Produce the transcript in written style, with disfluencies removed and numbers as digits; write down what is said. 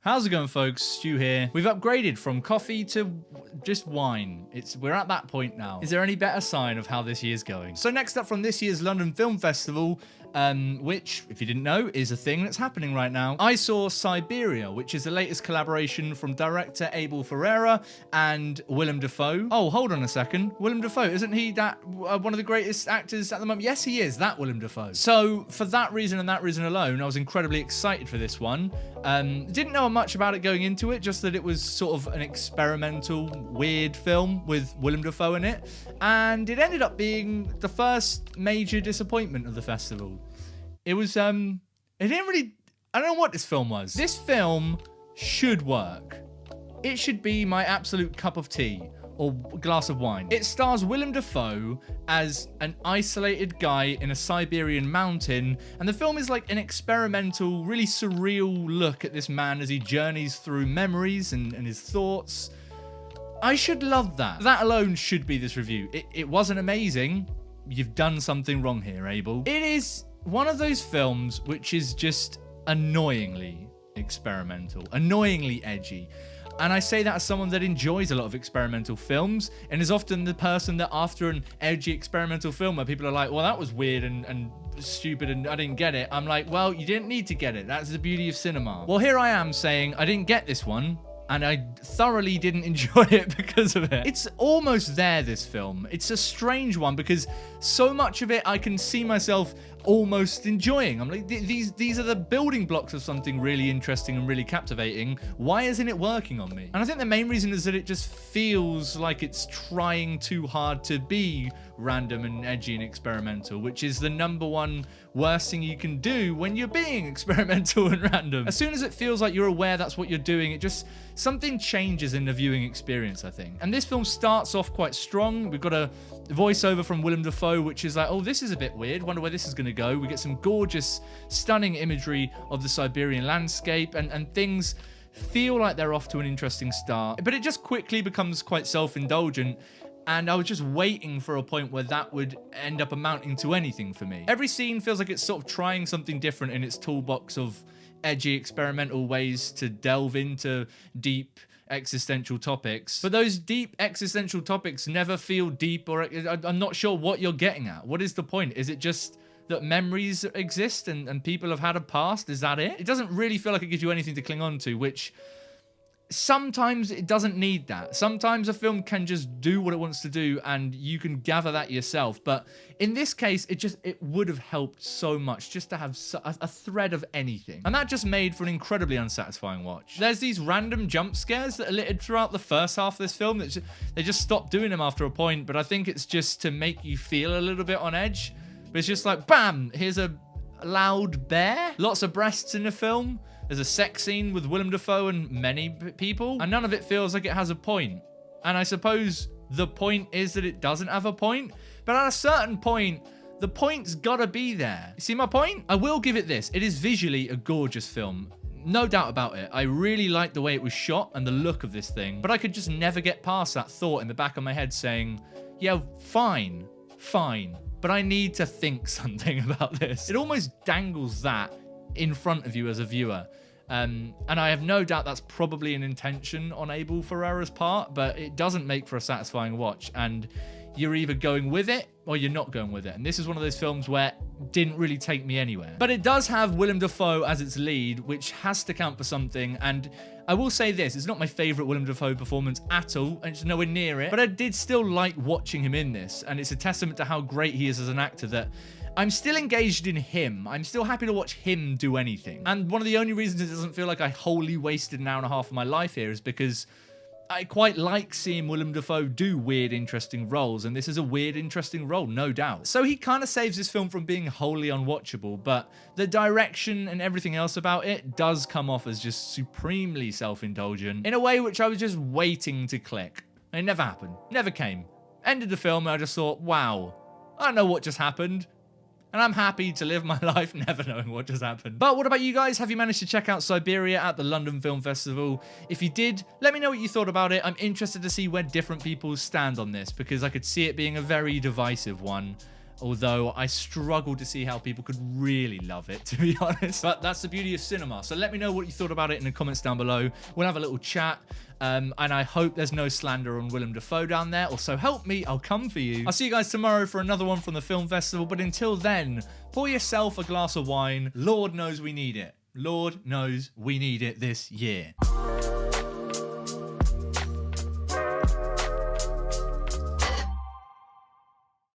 How's it going, folks? Stu here. We've upgraded from coffee to just wine. We're at that point now. Is there any better sign of how this year's going? So next up from this year's London Film Festival, which, if you didn't know, is a thing that's happening right now, I saw Siberia, which is the latest collaboration from director Abel Ferrara and Willem Dafoe. Oh, hold on a second. Willem Dafoe, isn't he that one of the greatest actors at the moment? Yes, he is. That Willem Dafoe. So for that reason and that reason alone, I was incredibly excited for this one. Didn't know much about it going into it, just that it was sort of an experimental, weird film with Willem Dafoe in it, and it ended up being the first major disappointment of the festival. It was, it didn't really, I don't know what this film was. This film should work. It should be my absolute cup of tea or glass of wine. It stars Willem Dafoe as an isolated guy in a Siberian mountain, and the film is like an experimental, really surreal look at this man as he journeys through memories and his thoughts. I should love that. That alone should be this review. It wasn't amazing. You've done something wrong here, Abel. It is one of those films which is just annoyingly experimental, annoyingly edgy. And I say that as someone that enjoys a lot of experimental films and is often the person that after an edgy experimental film where people are like, well, that was weird and stupid and I didn't get it. I'm like, well, you didn't need to get it. That's the beauty of cinema. Well, here I am saying I didn't get this one, and I thoroughly didn't enjoy it because of it. It's almost there, this film. It's a strange one because so much of it I can see myself almost enjoying. I'm like, these are the building blocks of something really interesting and really captivating. Why isn't it working on me? And I think the main reason is that it just feels like it's trying too hard to be random and edgy and experimental, which is the number one worst thing you can do when you're being experimental and random. As soon as it feels like you're aware that's what you're doing, it just, something changes in the viewing experience, I think. And this film starts off quite strong. We've got a voiceover from Willem Dafoe, which is like, oh, this is a bit weird. Wonder where this is going to go. We get some gorgeous, stunning imagery of the Siberian landscape, and things feel like they're off to an interesting start. But it just quickly becomes quite self-indulgent. And I was just waiting for a point where that would end up amounting to anything for me. Every scene feels like it's sort of trying something different in its toolbox of edgy, experimental ways to delve into deep existential topics. But those deep existential topics never feel deep, or I'm not sure what you're getting at. What is the point? Is it just that memories exist and people have had a past? Is that it? It doesn't really feel like it gives you anything to cling on to, which sometimes it doesn't need that. Sometimes a film can just do what it wants to do and you can gather that yourself. But in this case, it would have helped so much just to have a thread of anything. And that just made for an incredibly unsatisfying watch. There's these random jump scares that are littered throughout the first half of this film. They just stopped doing them after a point, but I think it's just to make you feel a little bit on edge. But it's just like, bam, here's a loud bear. Lots of breasts in the film. There's a sex scene with Willem Dafoe and many people, and none of it feels like it has a point. And I suppose the point is that it doesn't have a point, but at a certain point, the point's gotta be there. You see my point? I will give it this. It is visually a gorgeous film. No doubt about it. I really like the way it was shot and the look of this thing, but I could just never get past that thought in the back of my head saying, yeah, fine, but I need to think something about this. It almost dangles that in front of you as a viewer. And I have no doubt that's probably an intention on Abel Ferrara's part, but it doesn't make for a satisfying watch. And you're either going with it or you're not going with it. And this is one of those films where it didn't really take me anywhere. But it does have Willem Dafoe as its lead, which has to count for something. And I will say this, it's not my favorite Willem Dafoe performance at all, and it's nowhere near it. But I did still like watching him in this. And it's a testament to how great he is as an actor that I'm still engaged in him. I'm still happy to watch him do anything. And one of the only reasons it doesn't feel like I wholly wasted an hour and a half of my life here is because I quite like seeing Willem Dafoe do weird, interesting roles, and this is a weird, interesting role, no doubt. So he kind of saves this film from being wholly unwatchable, but the direction and everything else about it does come off as just supremely self-indulgent in a way which I was just waiting to click. It never happened. Never came. Ended the film and I just thought, wow, I don't know what just happened. And I'm happy to live my life never knowing what just happened. But what about you guys? Have you managed to check out Siberia at the London Film Festival? If you did, let me know what you thought about it. I'm interested to see where different people stand on this because I could see it being a very divisive one. although I struggle to see how people could really love it, to be honest. But that's the beauty of cinema. So let me know what you thought about it in the comments down below. We'll have a little chat. And I hope there's no slander on Willem Dafoe down there. Also, help me, I'll come for you. I'll see you guys tomorrow for another one from the film festival. But until then, pour yourself a glass of wine. Lord knows we need it. Lord knows we need it this year.